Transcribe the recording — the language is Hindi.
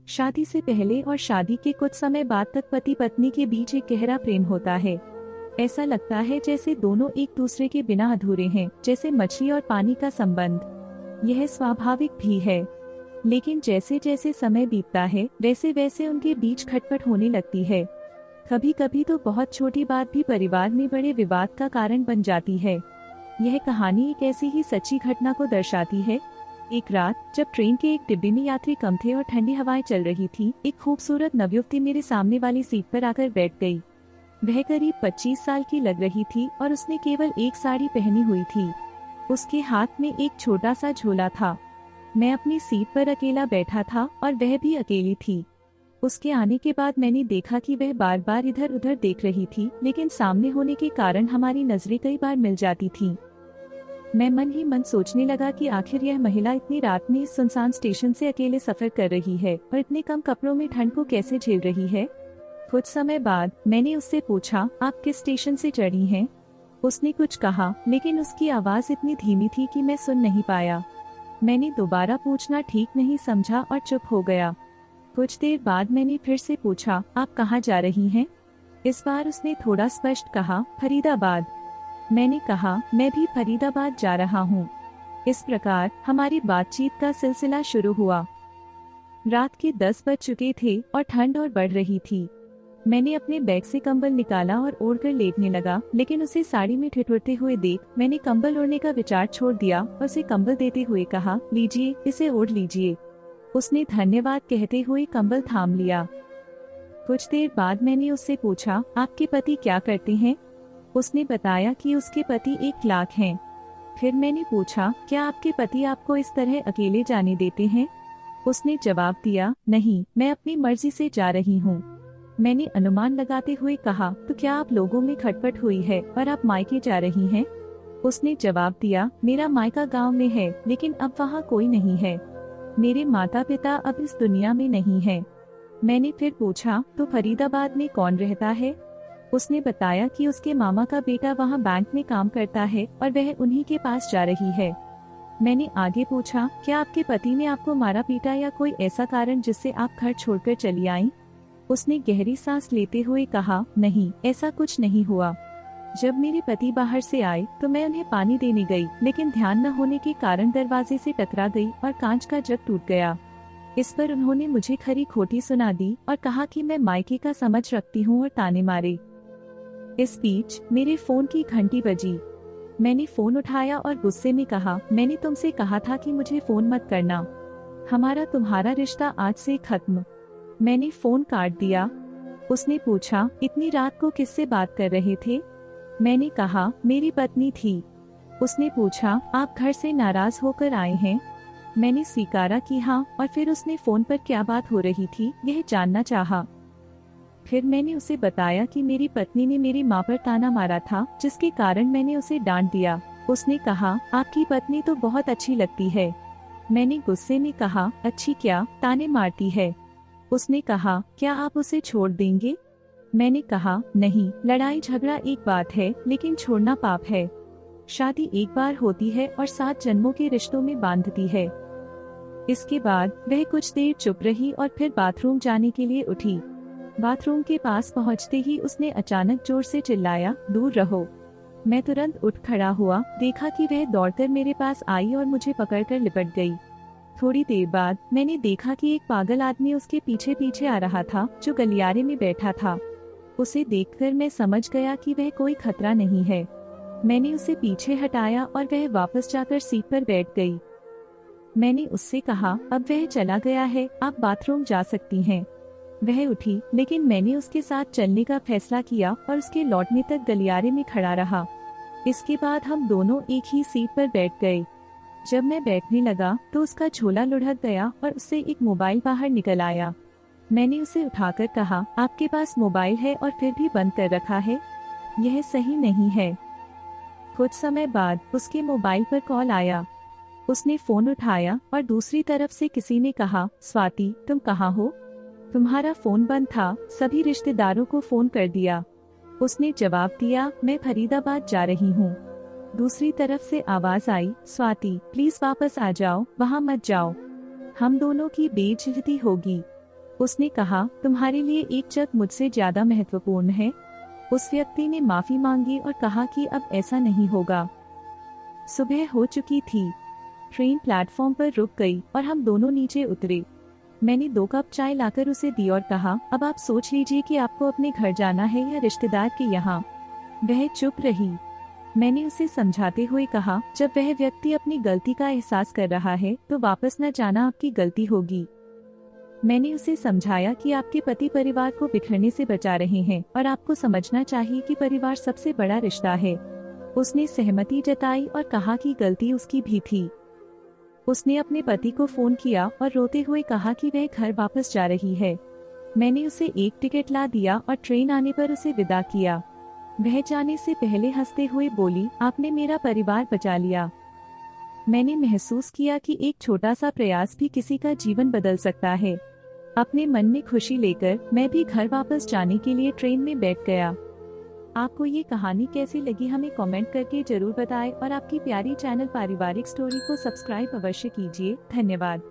शादी से पहले और शादी के कुछ समय बाद तक पति पत्नी के बीच एक गहरा प्रेम होता है। ऐसा लगता है जैसे दोनों एक दूसरे के बिना अधूरे हैं, जैसे मछली और पानी का संबंध। यह स्वाभाविक भी है, लेकिन जैसे जैसे समय बीतता है वैसे वैसे उनके बीच खटपट होने लगती है। कभी कभी तो बहुत छोटी बात भी परिवार में बड़े विवाद का कारण बन जाती है। यह कहानी एक ऐसी ही सच्ची घटना को दर्शाती है। एक रात जब ट्रेन के एक डिब्बे में यात्री कम थे और ठंडी हवाएं चल रही थी, एक खूबसूरत नवयुवती मेरे सामने वाली सीट पर आकर बैठ गई। वह करीब 25 साल की लग रही थी और उसने केवल एक साड़ी पहनी हुई थी। उसके हाथ में एक छोटा सा झोला था। मैं अपनी सीट पर अकेला बैठा था और वह भी अकेली थी। उसके आने के बाद मैंने देखा कि वह बार बार इधर उधर देख रही थी, लेकिन सामने होने के कारण हमारी नजरें कई बार मिल जाती थीं। मैं मन ही मन सोचने लगा कि आखिर यह महिला इतनी रात में इस सुनसान स्टेशन से अकेले सफर कर रही है और इतने कम कपड़ों में ठंड को कैसे झेल रही है। कुछ समय बाद मैंने उससे पूछा, आप किस स्टेशन से चढ़ी हैं? उसने कुछ कहा, लेकिन उसकी आवाज इतनी धीमी थी कि मैं सुन नहीं पाया। मैंने दोबारा पूछना ठीक नहीं समझा और चुप हो गया। कुछ देर बाद मैंने फिर से पूछा, आप कहाँ जा रही हैं? इस बार उसने थोड़ा स्पष्ट कहा, फरीदाबाद। मैंने कहा, मैं भी फरीदाबाद जा रहा हूँ। इस प्रकार हमारी बातचीत का सिलसिला शुरू हुआ। रात के 10 बज चुके थे और ठंड और बढ़ रही थी। मैंने अपने बैग से कंबल निकाला और ओढ़कर लेटने लगा, लेकिन उसे साड़ी में ठिठुरते हुए देख मैंने कंबल ओढ़ने का विचार छोड़ दिया और उसे कंबल देते हुए कहा, लीजिए, इसे ओढ़ लीजिए। उसने धन्यवाद कहते हुए कंबल थाम लिया। कुछ देर बाद मैंने उससे पूछा, आपके पति क्या करते हैं? उसने बताया कि उसके पति एक क्लर्क हैं। फिर मैंने पूछा, क्या आपके पति आपको इस तरह अकेले जाने देते हैं? उसने जवाब दिया, नहीं, मैं अपनी मर्जी से जा रही हूँ। मैंने अनुमान लगाते हुए कहा, तो क्या आप लोगों में खटपट हुई है और आप मायके जा रही हैं? उसने जवाब दिया, मेरा मायका गांव में है, लेकिन अब वहाँ कोई नहीं है। मेरे माता पिता अब इस दुनिया में नहीं है। मैंने फिर पूछा, तो फरीदाबाद में कौन रहता है? उसने बताया कि उसके मामा का बेटा वहाँ बैंक में काम करता है और वह उन्हीं के पास जा रही है। मैंने आगे पूछा, क्या आपके पति ने आपको मारा पीटा या कोई ऐसा कारण जिससे आप घर छोड़कर चली आईं? उसने गहरी सांस लेते हुए कहा, नहीं, ऐसा कुछ नहीं हुआ। जब मेरे पति बाहर से आए तो मैं उन्हें पानी देने गई, लेकिन ध्यान न होने के कारण दरवाजे से टकरा गई और कांच का जग टूट गया। इस पर उन्होंने मुझे खरी खोटी सुना दी और कहा कि मैं मायके का समझ रखती हूँ और ताने मारे। इस बीच मेरे फोन की घंटी बजी। मैंने फोन उठाया और गुस्से में कहा, मैंने तुमसे कहा था कि मुझे फोन मत करना। हमारा तुम्हारा रिश्ता आज से खत्म। मैंने फोन काट दिया। उसने पूछा, इतनी रात को किससे बात कर रहे थे? मैंने कहा, मेरी पत्नी थी। उसने पूछा, आप घर से नाराज होकर आए हैं? मैंने स्वीकारा कि हाँ, और फिर उसने फोन पर क्या बात हो रही थी यह जानना चाहा। फिर मैंने उसे बताया कि मेरी पत्नी ने मेरी माँ पर ताना मारा था, जिसके कारण मैंने उसे डांट दिया। उसने कहा, आपकी पत्नी तो बहुत अच्छी लगती है। मैंने गुस्से में कहा, अच्छी क्या, ताने मारती है। उसने कहा, क्या आप उसे छोड़ देंगे? मैंने कहा, नहीं, लड़ाई झगड़ा एक बात है, लेकिन छोड़ना पाप है। शादी एक बार होती है और 7 जन्मों के रिश्तों में बांधती है। इसके बाद वह कुछ देर चुप रही और फिर बाथरूम जाने के लिए उठी। बाथरूम के पास पहुंचते ही उसने अचानक जोर से चिल्लाया, दूर रहो। मैं तुरंत उठ खड़ा हुआ, देखा कि वह दौड़कर मेरे पास आई और मुझे पकड़कर लिपट गई। थोड़ी देर बाद मैंने देखा कि एक पागल आदमी उसके पीछे पीछे आ रहा था, जो गलियारे में बैठा था। उसे देखकर मैं समझ गया कि वह कोई खतरा नहीं है। मैंने उसे पीछे हटाया और वह वापस जाकर सीट पर बैठ गई। मैंने उससे कहा, अब वह चला गया है, आप बाथरूम जा सकती हैं। वह उठी, लेकिन मैंने उसके साथ चलने का फैसला किया और उसके लौटने तक गलियारे में खड़ा रहा। इसके बाद हम दोनों एक ही सीट पर बैठ गए। जब मैं बैठने लगा तो उसका झोला लुढ़क गया और उससे एक मोबाइल बाहर निकल आया। मैंने उसे उठाकर कहा, आपके पास मोबाइल है और फिर भी बंद कर रखा है, यह सही नहीं है। कुछ समय बाद उसके मोबाइल पर कॉल आया। उसने फोन उठाया और दूसरी तरफ से किसी ने कहा, स्वाति, तुम कहाँ हो? तुम्हारा फोन बंद था, सभी रिश्तेदारों को फोन कर दिया। उसने जवाब दिया, मैं फरीदाबाद जा रही हूँ। दूसरी तरफ से आवाज आई, स्वाति, प्लीज वापस आ जाओ, वहाँ मत जाओ, हम दोनों की बेइज्जती होगी। उसने कहा, तुम्हारे लिए एक जग मुझसे ज्यादा महत्वपूर्ण है। उस व्यक्ति ने माफी मांगी और कहा कि अब ऐसा नहीं होगा। सुबह हो चुकी थी। ट्रेन प्लेटफॉर्म पर रुक गई और हम दोनों नीचे उतरे। मैंने 2 कप चाय लाकर उसे दी और कहा, अब आप सोच लीजिए कि आपको अपने घर जाना है या रिश्तेदार के यहाँ। वह चुप रही। मैंने उसे समझाते हुए कहा, जब वह व्यक्ति अपनी गलती का एहसास कर रहा है तो वापस न जाना आपकी गलती होगी। मैंने उसे समझाया कि आपके पति परिवार को बिखरने से बचा रहे हैं और आपको समझना चाहिए कि परिवार सबसे बड़ा रिश्ता है। उसने सहमति जताई और कहा कि गलती उसकी भी थी। उसने अपने पति को फोन किया और रोते हुए कहा कि वह घर वापस जा रही है। मैंने उसे एक टिकट ला दिया और ट्रेन आने पर उसे विदा किया। वह जाने से पहले हंसते हुए बोली, आपने मेरा परिवार बचा लिया। मैंने महसूस किया कि एक छोटा सा प्रयास भी किसी का जीवन बदल सकता है। अपने मन में खुशी लेकर मैं भी घर वापस जाने के लिए ट्रेन में बैठ गया। आपको ये कहानी कैसी लगी हमें कमेंट करके जरूर बताएं और आपकी प्यारी चैनल पारिवारिक स्टोरी को सब्सक्राइब अवश्य कीजिए। धन्यवाद।